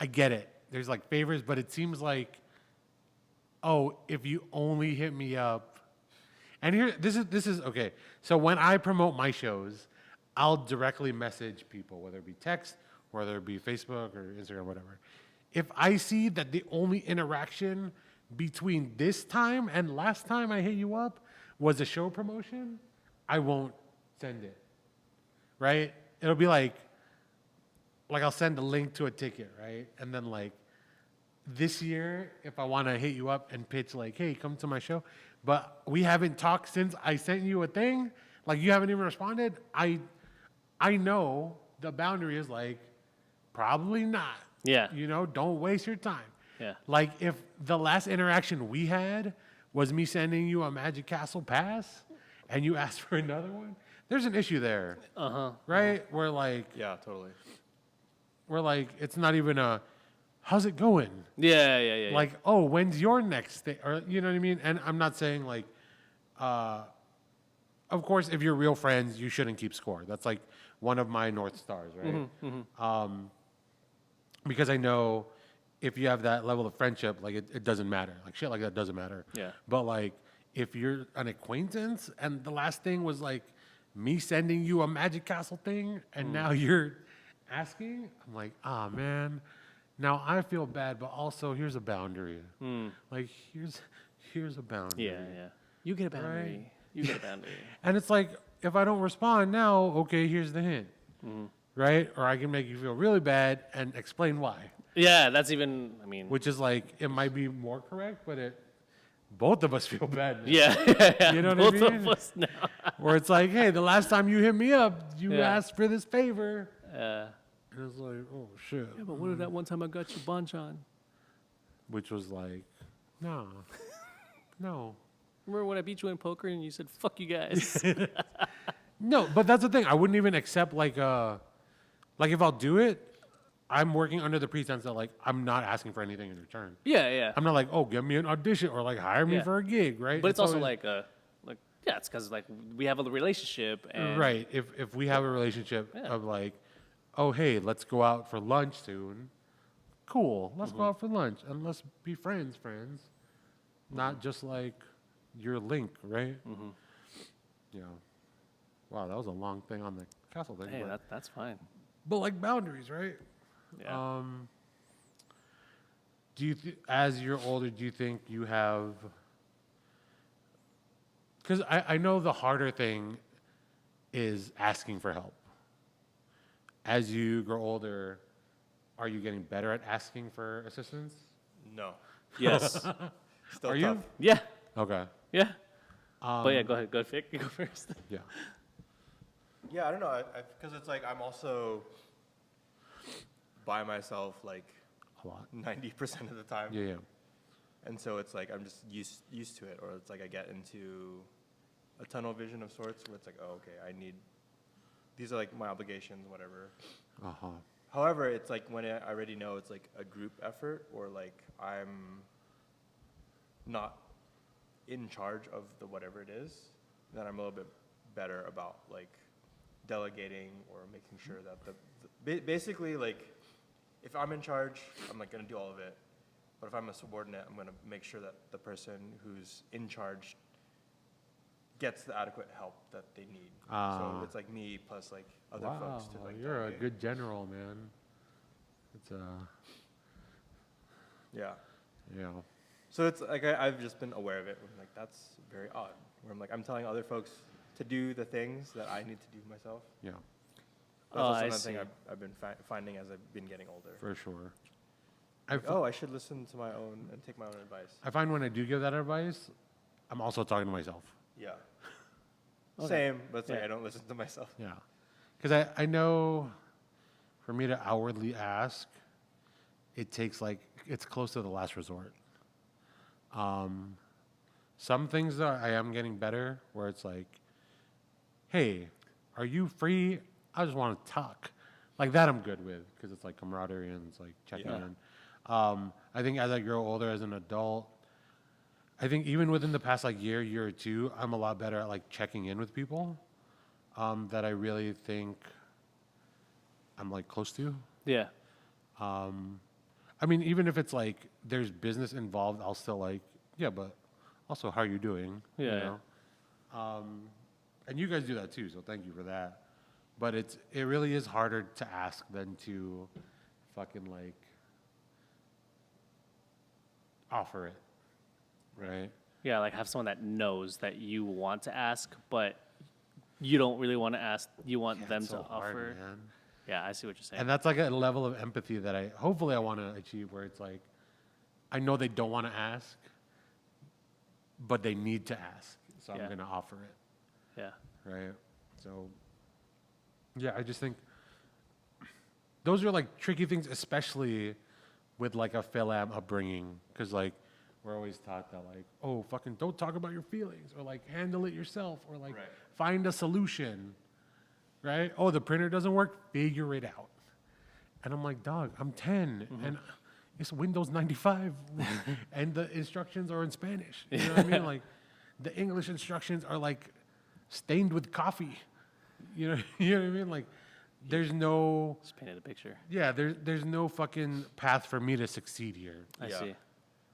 get it. There's like favors, but it seems like, oh, if you only hit me up. And here, this is okay. So when I promote my shows, I'll directly message people, whether it be text, whether it be Facebook or Instagram, whatever. If I see that the only interaction between this time and last time I hit you up was a show promotion, I won't send it. Right? It'll be like I'll send a link to a ticket, right? And then like this year, if I want to hit you up and pitch like, hey, come to my show, but we haven't talked since I sent you a thing, like you haven't even responded, I know the boundary is like, probably not. Yeah. You know, don't waste your time. Yeah. Like if the last interaction we had was me sending you a Magic Castle pass and you asked for another one, there's an issue there. Right? Where like, Yeah, totally. it's not even a, how's it going? Yeah. Like, oh, when's your next thing? Or, you know what I mean? And I'm not saying like, of course, if you're real friends, you shouldn't keep score. That's like one of my North Stars, right? Because I know if you have that level of friendship, like it doesn't matter. Like shit like that doesn't matter. Yeah. But like if you're an acquaintance and the last thing was like me sending you a Magic Castle thing and now you're asking, I'm like, ah, man, now I feel bad, but also here's a boundary. Like here's a boundary. Yeah. You get a boundary. Right. You get a boundary. And it's like, if I don't respond now, okay, here's the hint. Right? Or I can make you feel really bad and explain why. Yeah, that's even, I mean. Which is like, it might be more correct, but both of us feel bad now. Yeah. You know what Both I mean? of us now. Where it's like, hey, the last time you hit me up, you asked for this favor. Yeah. And it's like, oh, shit. Yeah, but what if that one time I got you banchan? Which was like, no. Remember when I beat you in poker and you said, fuck you guys? No, but that's the thing. I wouldn't even accept like if I'll do it, I'm working under the pretense that like I'm not asking for anything in return. Yeah. I'm not like, oh, give me an audition or like hire me Yeah. for a gig, right? But it's also always- yeah, it's because like we have a relationship. And right. If we have a relationship of like, oh, hey, let's go out for lunch soon. Cool. Let's go out for lunch and let's be friends. Not just like your link, right? Yeah. Wow, that was a long thing on the castle thing. Hey, but, that's fine. but like boundaries, right? Yeah. Do you, as you're older, do you think you have? Because I know the harder thing is asking for help. As you grow older, are you getting better at asking for assistance? No. Yes. Still Are tough. you? Yeah. Okay. Yeah. But yeah, go ahead. Go Vic. You go first. Yeah. Yeah, I don't know. Because it's like I'm also by myself like A lot. 90% of the time. Yeah. And so it's like I'm just used to it, or it's like I get into a tunnel vision of sorts where it's like, oh, okay, these are like my obligations, whatever. However, it's like when I already know it's like a group effort, or like I'm not in charge of the whatever it is, then I'm a little bit better about like delegating or making sure that basically like if I'm in charge, I'm like gonna do all of it. But if I'm a subordinate, I'm gonna make sure that the person who's in charge gets the adequate help that they need. So it's like me plus like other folks to like. You're a delegate. good general, man. It's Yeah. yeah. So it's like I've just been aware of it. I'm like, that's very odd. Where I'm like, I'm telling other folks to do the things that I need to do myself. Yeah, That's also another thing I've been finding as I've been getting older. for sure. I should listen to my own and take my own advice. I find when I do give that advice, I'm also talking to myself. Yeah. Okay. Same, but it's like Yeah. I don't listen to myself. Yeah. Because I know for me to outwardly ask, it takes like, it's close to the last resort. Some things that I am getting better where it's like, hey, are you free? I just want to talk. Like that I'm good with because it's like camaraderie and it's like checking Yeah. in. I think as I grow older as an adult, I think even within the past like year or two, I'm a lot better at like checking in with people that I really think I'm like close to. Yeah. I mean, even if it's like there's business involved, I'll still like, yeah, but also how are you doing? You Yeah, know? And you guys do that too, so thank you for that. But it really is harder to ask than to fucking like offer it, right? Yeah, like have someone that knows that you want to ask, but you don't really want to ask. You want Yeah, them it's to so hard, offer. man. Yeah, I see what you're saying. And that's like a level of empathy that I hopefully I want to achieve where it's like I know they don't want to ask, but they need to ask. So I'm Yeah. going to offer it, Yeah. right? So yeah, I just think those are like tricky things, especially with like a Philam upbringing, because like we're always taught that like, oh, fucking don't talk about your feelings, or like handle it yourself, or like Right. find a solution, right? Oh, the printer doesn't work, figure it out. And I'm like, dog, I'm 10, and it's Windows 95, and the instructions are in Spanish. You know what I mean? Like, the English instructions are like stained with coffee. You know, you know what I mean? Like, there's no, Just painted a picture. yeah, there's no fucking path for me to succeed here. I Yeah. see.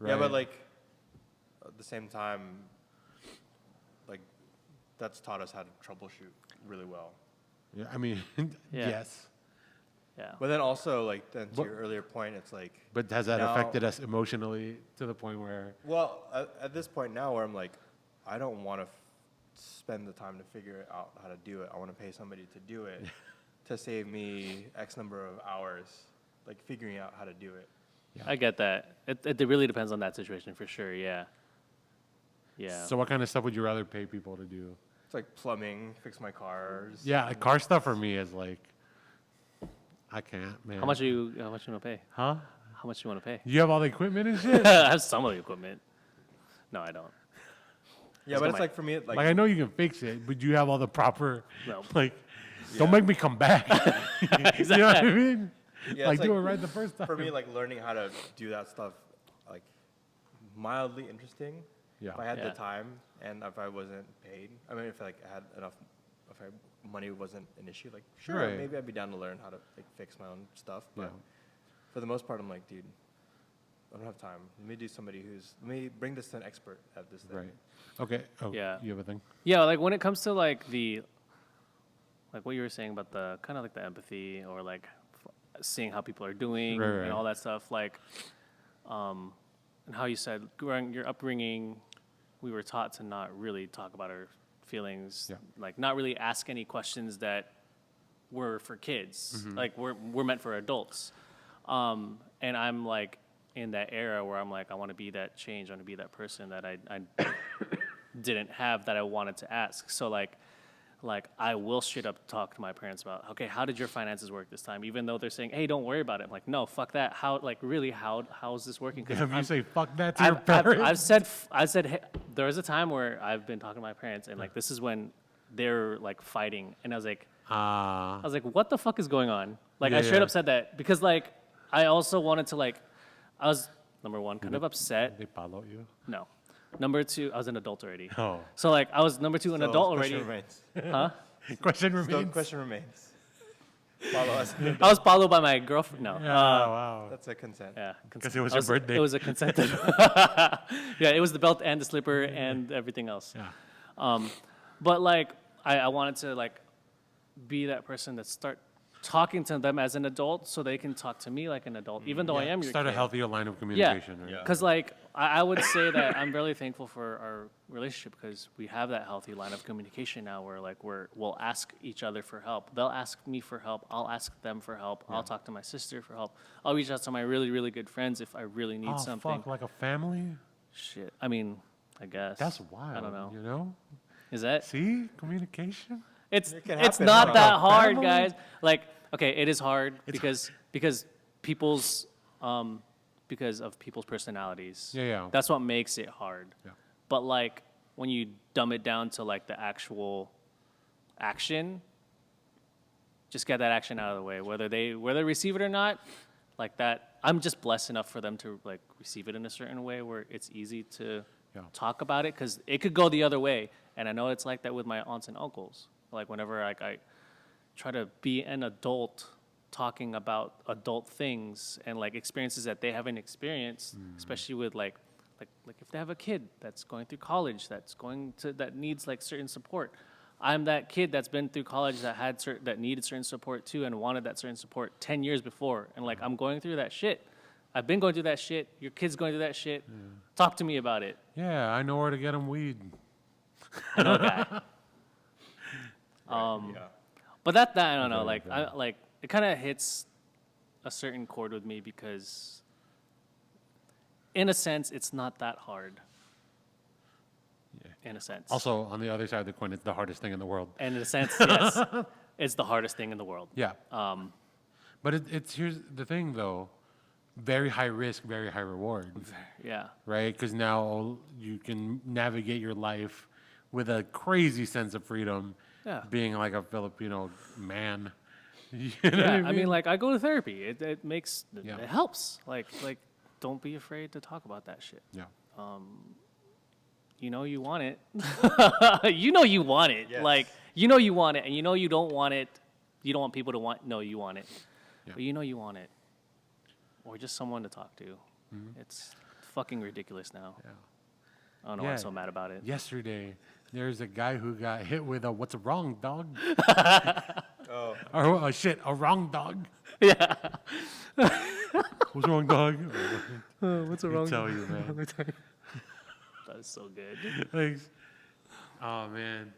Yeah, right? but like at the same time, like that's taught us how to troubleshoot really well. Yeah, I mean, Yeah. yes. Yeah. But then also like then to What- your earlier point, it's like But has that now- affected us emotionally to the point where, well at this point now where I'm like I don't want to spend the time to figure out how to do it. I want to pay somebody to do it to save me X number of hours, like figuring out how to do it. I get that. It really depends on that situation for sure. Yeah. Yeah. so what kind of stuff would you rather pay people to do? It's like plumbing, fix my cars. Yeah, like car stuff for me is like, I can't, man. How much you want to pay? Huh? How much you want to pay? You have all the equipment and shit? I have some of the equipment. No, I don't. Yeah, Let's but go, it's Mike. like for me, Like, I know you can fix it, but you have all the proper, No. like, don't make me come back. You know what I Exactly. mean? Yeah, Like, it's do like- it right the first time. for me, like learning how to do that stuff, like mildly interesting. Yeah. If I had Yeah. the time and if I wasn't paid, I mean, if like I had enough, money wasn't an issue, like sure, Right. maybe I'd be down to learn how to like fix my own stuff. But Yeah. for the most part, I'm like, dude, I don't have time. Let me bring this to an expert at this thing. Right. Okay. Oh, Yeah. You have a thing? Yeah, like when it comes to like like what you were saying about the kind of like the empathy or like seeing how people are doing Right, right. and all that stuff, like, and how you said growing your upbringing, we were taught to not really talk about our feelings, Yeah. like not really ask any questions that were for kids, Mm-hmm. like we're meant for adults, and I'm like in that era where I'm like I want to be that change, I want to be that person that I didn't have that I wanted to ask. So like I will straight up talk to my parents about, okay, how did your finances work this time? Even though they're saying, hey, don't worry about it. I'm like, no, fuck that. How is this working? Because Have you say fuck that to your I've parents? said, hey, there was a time where I've been talking to my parents and like, this is when they're like fighting. And I was like, what the fuck is going on? Like Yeah, I straight yeah. up said that because like, I also wanted to like, I was number one, kind of upset. They follow you? No. Number two, I was an adult already. Oh. So like I was number two, an So adult question already. Remains. Huh? Question Still remains. question remains. Follow us. I was followed by my girlfriend. No. Oh, wow. That's a consent. Yeah. Because it was I your birthday. It was a consented. Yeah, it was the belt and the slipper and everything else. Yeah. But like, I wanted to like be that person that start talking to them as an adult, so they can talk to me like an adult, even though I am your Start a kid. healthier line of communication. Right? Yeah. Because like I would say that I'm really thankful for our relationship because we have that healthy line of communication now where like we'll ask each other for help. They'll ask me for help. I'll ask them for help. I'll talk to my sister for help. I'll reach out to my really, really good friends if I really need Oh, something. fuck, like a family? Shit. I mean, I guess. That's wild. I don't know. You know? Is that? See? Communication? It's It can it's happen, not huh? that hard, Family? guys. Like, okay, it is hard because people's because of people's personalities. Yeah, yeah. That's what makes it hard. Yeah. But like when you dumb it down to like the actual action, just get that action out of the way, whether they receive it or not. Like that, I'm just blessed enough for them to like receive it in a certain way where it's easy to talk about it, because it could go the other way. And I know it's like that with my aunts and uncles. Like whenever like I try to be an adult talking about adult things and like experiences that they haven't experienced, especially with like if they have a kid that's going through college, that needs like certain support. I'm that kid that's been through college that needed certain support too and wanted that certain support 10 years before. And like, I'm going through that shit. I've been going through that shit. Your kid's going through that shit. Yeah. Talk to me about it. Yeah, I know where to get them weed. I know a guy. But that I don't know. Like it kind of hits a certain chord with me because, in a sense, it's not that hard. In a sense. Also, on the other side of the coin, it's the hardest thing in the world. And in a sense, yes, it's the hardest thing in the world. Yeah. But it's here's the thing, though. Very high risk, very high reward. Yeah. Right? Because now you can navigate your life with a crazy sense of freedom. Yeah. Being like a Filipino man. You know what I mean? Like, I go to therapy. It makes, it helps. Like, don't be afraid to talk about that shit. Yeah. You know you want it. You know you want it. Yes. Like, you know you want it, and you know you don't want it. You don't want people to know you want it. Yeah. But you know you want it. Or just someone to talk to. It's fucking ridiculous now. Yeah. I don't know why I'm so mad about it. Yesterday, there's a guy who got hit with a "what's wrong, dog?" Oh. Or shit, a wrong dog. Yeah. What's wrong, dog? What's wrong? I tell you, man. That is so good. Thanks. Oh man.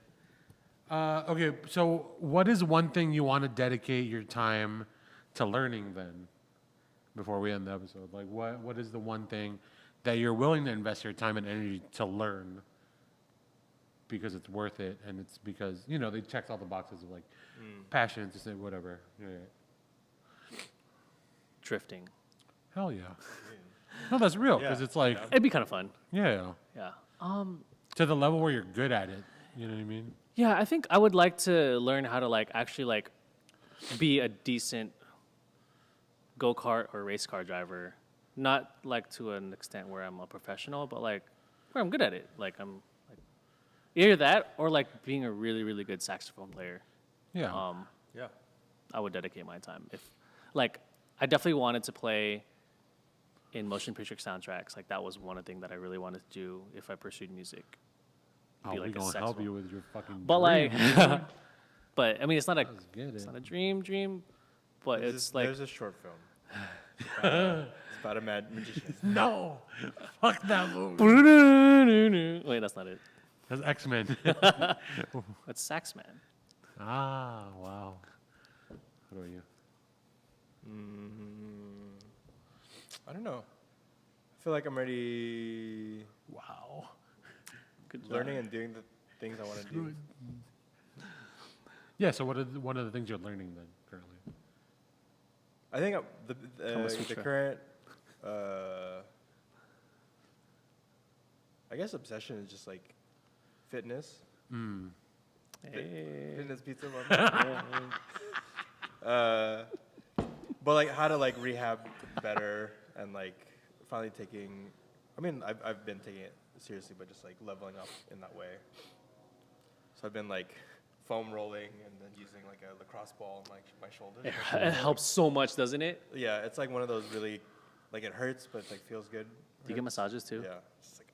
Okay, so what is one thing you want to dedicate your time to learning then? Before we end the episode, like what is the one thing that you're willing to invest your time and energy to learn because it's worth it, and it's because they checked all the boxes of like passion, to say whatever. Yeah. Drifting. Hell yeah. No, that's real because it's like It'd be kind of fun. yeah. To the level where you're good at it. You know what I mean? Yeah, I think I would like to learn how to like actually like be a decent go-kart or race car driver. Not like to an extent where I'm a professional, but like where I'm good at it. Like I'm like either that or like being a really, really good saxophone player. Yeah. Yeah. I would dedicate my time. If like I definitely wanted to play in motion picture soundtracks. Like that was one of the things that I really wanted to do if I pursued music. We gonna help you with your fucking But like, dream. but I mean, it's not a Get it's it. not a dream, but There's a short film. It's about a mad magician. No, fuck that movie. Wait, that's not it. That's X-Men. That's Sax Man. Ah, wow. What are you? I don't know. I feel like I'm ready Wow. Good job. learning and doing the things I want to do. Yeah. So what are one of the things you're learning then currently? I think Kama the Sutra. current, I guess obsession is just like fitness. Hey. Fitness pizza. But like how to like rehab better and like finally taking. I mean, I've been taking it seriously, but just like leveling up in that way. So I've been like foam rolling and then using like a lacrosse ball on like my shoulder. It helps so much, doesn't it? Yeah, it's like one of those really, like it hurts, but it like feels good. Do you get massages too? Yeah. It's like,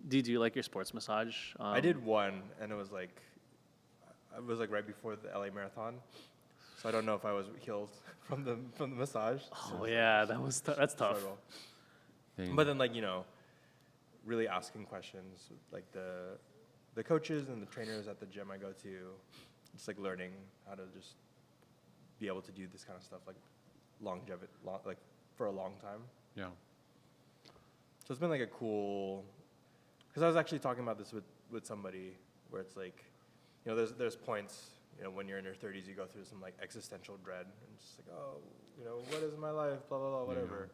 Do you do like your sports massage? I did one, and it was like right before the LA Marathon, so I don't know if I was healed from the massage. Oh yeah, that's tough. Struggle. But then like really asking questions, like the coaches and the trainers at the gym I go to, just like learning how to just be able to do this kind of stuff like longevity, like for a long time. Yeah. So it's been like a cool, because I was actually talking about this with somebody where it's like, there's points, when you're in your 30s, you go through some like existential dread and it's just like, oh, what is my life, blah, blah, blah, whatever.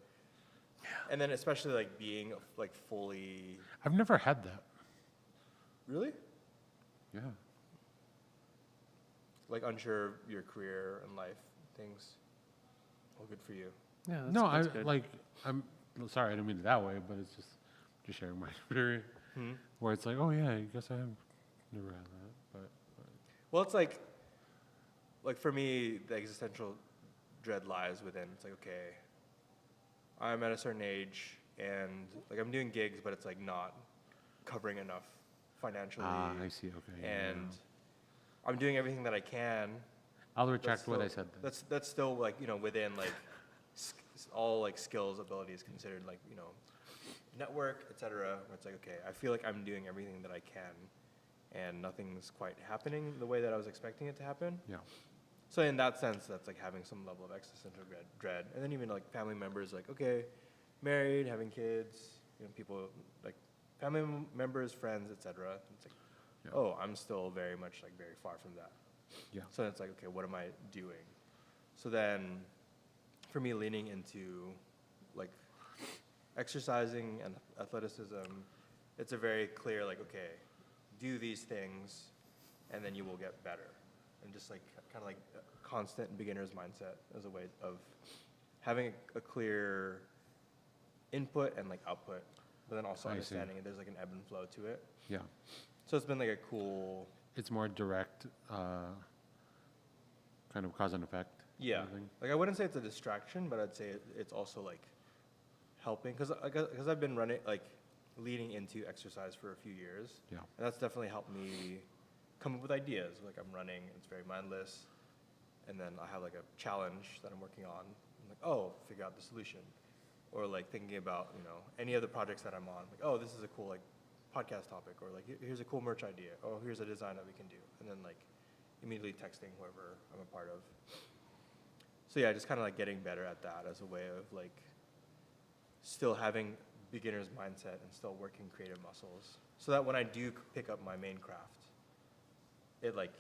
Yeah. And then especially like being like fully. I've never had that. Really? Yeah. like unsure of your career and life things, all good for you. Yeah, No, that's good. I'm sorry, I didn't mean it that way, but it's just sharing my experience where it's like, oh yeah, I guess I have never had that, but Well, it's like for me, the existential dread lies within. It's like, okay, I'm at a certain age and like I'm doing gigs, but it's like not covering enough financially. I see. Okay, yeah. And I'm doing everything that I can. I'll retract what I said then. That's still like, you know, within like all like skills, abilities considered, like, you know, network, etc. Where it's like, okay, I feel like I'm doing everything that I can, and nothing's quite happening the way that I was expecting it to happen. Yeah. So in that sense, that's like having some level of existential dread. And then even like family members, like, okay, married, having kids, you know, people like family members, friends, etc. It's like, Yeah. oh, I'm still very much like very far from that. Yeah. So it's like, okay, what am I doing? So then, for me, leaning into like exercising and athleticism, it's a very clear like, okay, do these things, and then you will get better. And just like kind of like a constant beginner's mindset as a way of having a clear input and like output, but then also I see. understanding there's like an ebb and flow to it. Yeah. So it's been like a cool, It's more direct, kind of cause and effect. yeah. kind of thing. Like I wouldn't say it's a distraction, but I'd say it's also like helping because I've been running like leading into exercise for a few years. Yeah. And that's definitely helped me come up with ideas. Like I'm running, it's very mindless, and then I have like a challenge that I'm working on. I'm like, oh, figure out the solution, or like thinking about, you know, any of the projects that I'm on. Like, oh, this is a cool like podcast topic, or like here's a cool merch idea. Oh, here's a design that we can do, and then like immediately texting whoever I'm a part of. So yeah, just kind of like getting better at that as a way of like still having beginner's mindset and still working creative muscles, so that when I do pick up my main craft, it like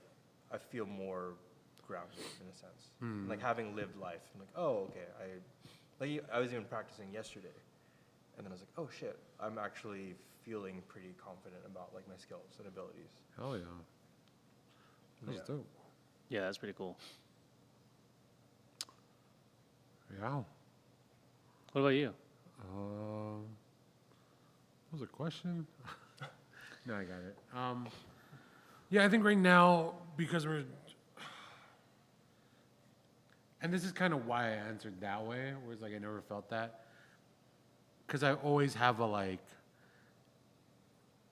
I feel more grounded in a sense. Like having lived life, I'm like, oh, okay, I was even practicing yesterday, and then I was like, oh shit, I'm actually feeling pretty confident about like my skills and abilities. Hell yeah. That's Yeah. dope. Yeah, that's pretty cool. Yeah. What about you? What was the question? No, I got it. Yeah, I think right now, because and this is kind of why I answered that way, where it's like I never felt that. Because I always have a like,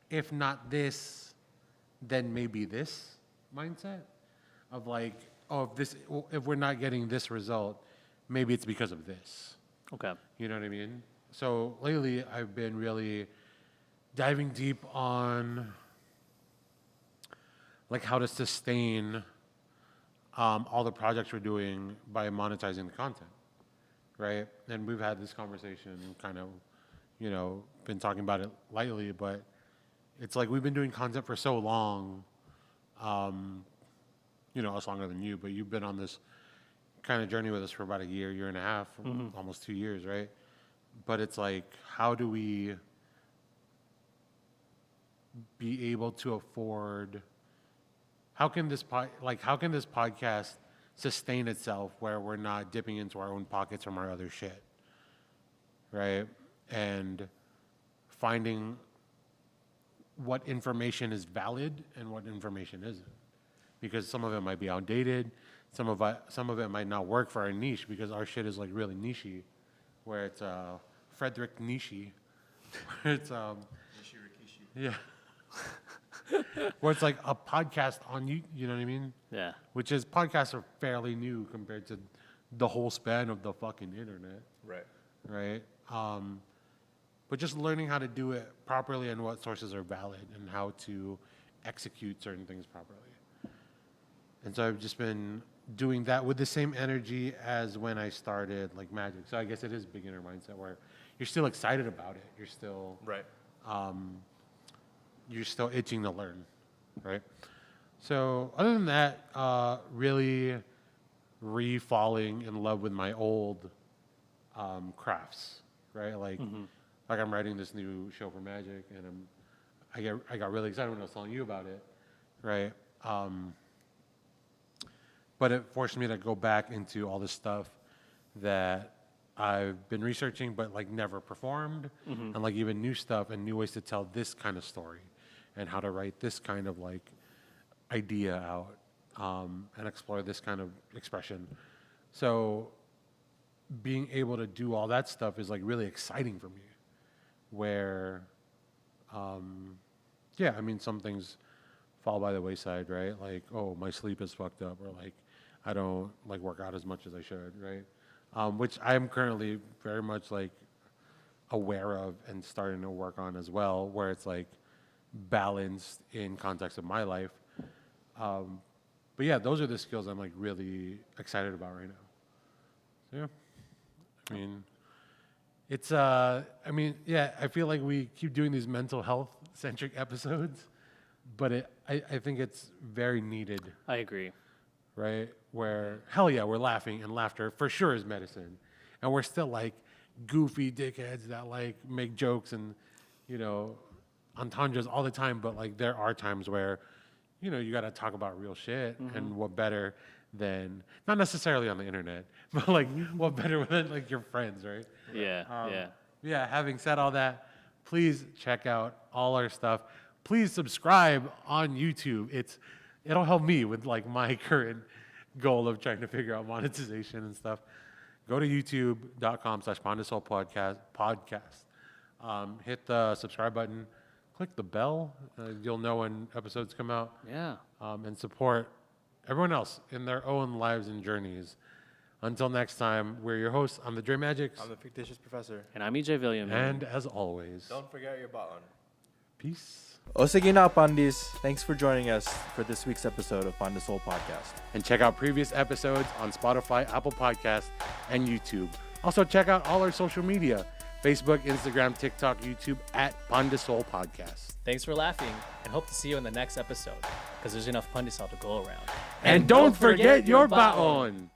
if not this, then maybe this mindset of like, oh, if we're not getting this result, maybe it's because of this. Okay. You know what I mean? So lately, I've been really diving deep on like how to sustain all the projects we're doing by monetizing the content, right? And we've had this conversation, kind of, you know, been talking about it lightly, but it's like we've been doing content for so long, you know, us longer than you, but you've been on this kind of journey with us for about a year and a half, almost 2 years, right? But it's like, how do we be able to afford? How can this podcast sustain itself where we're not dipping into our own pockets from our other shit, right? And finding what information is valid and what information isn't, because some of it might be outdated. Some of it might not work for our niche because our shit is like really nichey, where it's Frederick Nishi, where it's yeah, where it's like a podcast on you know what I mean? Yeah. Which is podcasts are fairly new compared to the whole span of the fucking internet, Right. right? But just learning how to do it properly and what sources are valid and how to execute certain things properly. And so I've just been doing that with the same energy as when I started like magic. So I guess it is beginner mindset where you're still excited about it. You're still Right. you're still itching to learn, right? So other than that, really re-falling in love with my old crafts, right? Like I'm writing this new show for magic, and I got really excited when I was telling you about it, right? but it forced me to go back into all this stuff that I've been researching, but like never performed, and like even new stuff and new ways to tell this kind of story, and how to write this kind of like idea out, and explore this kind of expression. So being able to do all that stuff is like really exciting for me. Where, yeah, I mean, some things fall by the wayside, right? Like, oh, my sleep is fucked up, or like, I don't like work out as much as I should, right? Which I'm currently very much like aware of and starting to work on as well, where it's like balanced in context of my life. But yeah, those are the skills I'm like really excited about right now. So yeah, I mean, it's I mean, yeah, I feel like we keep doing these mental health centric episodes, but I think it's very needed, I agree. right? Where hell yeah, we're laughing, and laughter for sure is medicine, and we're still like goofy dickheads that like make jokes and, you know, entendres all the time. But like there are times where, you know, you got to talk about real shit, and what better than, not necessarily on the internet, but like what better than like your friends, right? Yeah, Yeah, having said all that, please check out all our stuff. Please subscribe on YouTube. It'll help me with like my current goal of trying to figure out monetization and stuff. Go to youtube.com/pandesoul podcast. Hit the subscribe button. Click the bell. You'll know when episodes come out. yeah. And support everyone else in their own lives and journeys. Until next time, we're your hosts. I'm the Dre Magics. I'm the fictitious professor. And I'm EJ William. And as always, Don't forget your button. peace. O sige na, Pandeez. Thanks for joining us for this week's episode of Pandesoul Podcast. And check out previous episodes on Spotify, Apple Podcasts, and YouTube. Also, check out all our social media: Facebook, Instagram, TikTok, YouTube at Pandesoul Podcast. Thanks for laughing, and hope to see you in the next episode, because there's enough pandesoul to go around. And don't forget your baon!